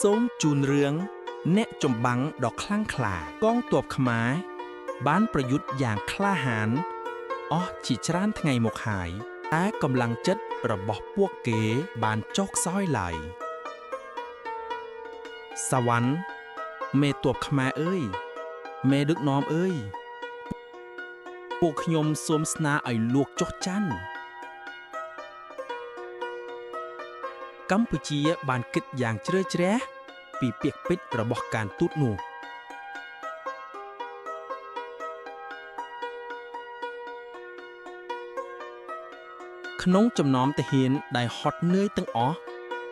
សូមជូនរឿងអ្នកចម្បាំងដ៏ខ្លាំងក្លាកងទ័ពខ្មែរបានប្រយុទ្ធយ៉ាងក្លាហានអស់ជាច្រើនថ្ងៃមកហើយតែកម្លាំងចិត្តរបស់ពួកគេបានចុះខ្សោយឡើយសវណ្ណមេទ័ពខ្មែរអើយមេដឹកនាំអើយពួកខ្ញុំសូមស្នើឲ្យលោកចុះច័ន្ទកម្ពុជាបានគិតយ៉ាងជ្រៅជ្រះពីពាក្យពេចន៍របស់ការទូតនោះក្នុងចំណោមទាហានដែលហត់នឿយទាំងអស់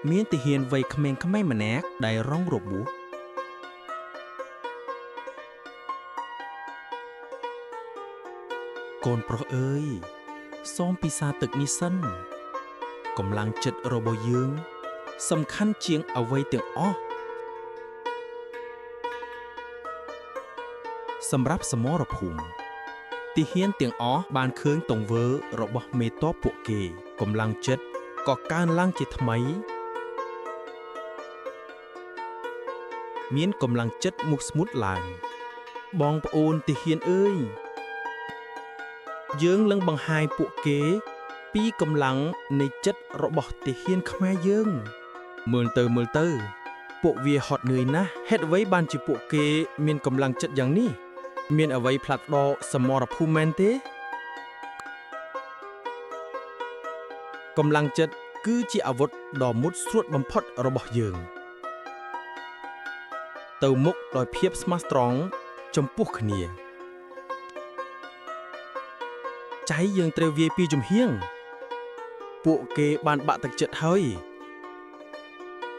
មានទាហានវ័យក្មេងៗម្នាក់ដែលរងរបួសកូនប្រុសអើយសូមពិសាទឹកនេះសិនកម្លាំងចិត្តរបស់យើងសំខាន់ជាងអ្វីទាំងអស់សម្រាប់សមរភូមិទាហានទាំងអស់បានឃើញទង្វើរបស់មេទ័ពពួកគេកម្លាំងចិត្តក៏កើនឡើងជាថ្មីមានកម្លាំងចិត្តមោះស្មុតឡើងបងប្អូនទាហានអើយយើងនឹងបង្ហាញពួកគេពីកម្លាំងនៃចិត្តរបស់ទាហានខ្មែរយើងមើលទៅពួកវាហត់នឿយណាស់ហេតុអ្វីបានជាពួកគេមានកម្លាំងចិត្តយ៉ាងនេះមានអ្វីផ្លាត់ប្ដូរសមរភូមិមែនទេកម្លាំងចិត្តគឺជាអាវុធដ៏មុតស្រួចបំផុតរបស់យើងទៅមុខដោយភាពស្មោះត្រង់ចំពោះគ្នាចៃយើងត្រូវវាយពីជំហៀងពួកគេបានបាក់ទឹកចិត្តហើយ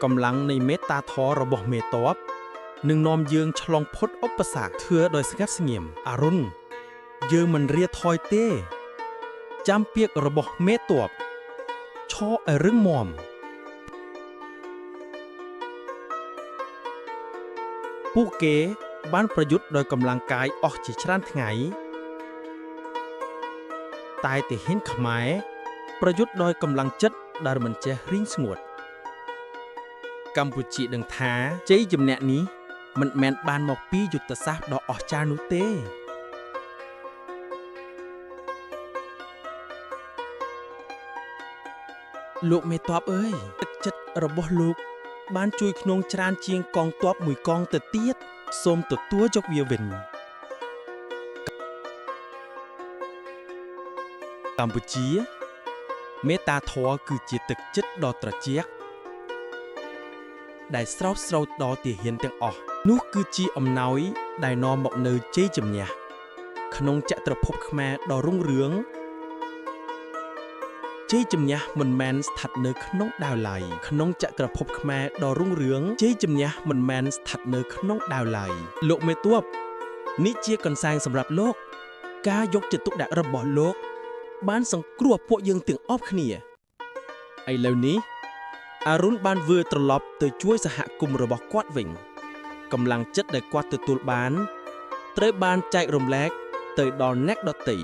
កម្លាំងនៃមេត្តាធម៌របស់មេទ័ពនឹងនាំយើងឆ្លងផុតឧបសគ្គធ្វើដោយស្ងាត់ស្ងៀមអរុណយើងមិនរាថយទេចាំពាក្យរបស់មេទ័ពឈរឲ្យរឹងមាំពួកគេបានប្រយុទ្ធដោយកម្លាំងកាយអស់ជាច្រើនថ្ងៃតែទាហានខ្មែរប្រយុទ្ធដោយកម្លាំងចិត្តដែលមិនចេះរីងស្ងួតកម្ពុជាដឹងថាជ័យជំនះនេះមិនមែនបានមកពីយុទ្ធសាស្ត្រដ៏អស្ចារ្យនោះទេលោកមេទ័ពអើយទឹកចិត្តរបស់លោកបានជួយក្នុងច្រើនជាងកងទ័ពមួយកងទៅទៀតសូមទទួលយកវាវិញកម្ពុជាមេត្តាធម៌គឺជាទឹកចិត្តដ៏ត្រជាក់ដែលស្រោបស្រោចដល់ទាហានទាំងអស់នោះគឺជាអំណោយដែលនាំមកនូវជ័យជំនះក្នុងចក្រភពខ្មែរដ៏រុងរឿងជ័យជំនះមិនមែនស្ថិតនៅក្នុងដាវឡើយក្នុងចក្រភពខ្មែរដ៏រុងរឿងជ័យជំនះមិនមែនស្ថិតនៅក្នុងដាវឡើយលោកមេទ័ពនេះជាកន្សែងសម្រាប់លោកការយកចិត្តទុកដាក់របស់លោកបានសង្គ្រោះពួកយើងទាំងអស់គ្នាឥឡូវនេះអរុណបានវិលត្រឡប់ទៅជួយសហគមន៍របស់គាត់វិញកម្លាំងចិត្តដែលគាត់ទទួលបានត្រូវបានចែករំលែកទៅដល់អ្នកដទៃ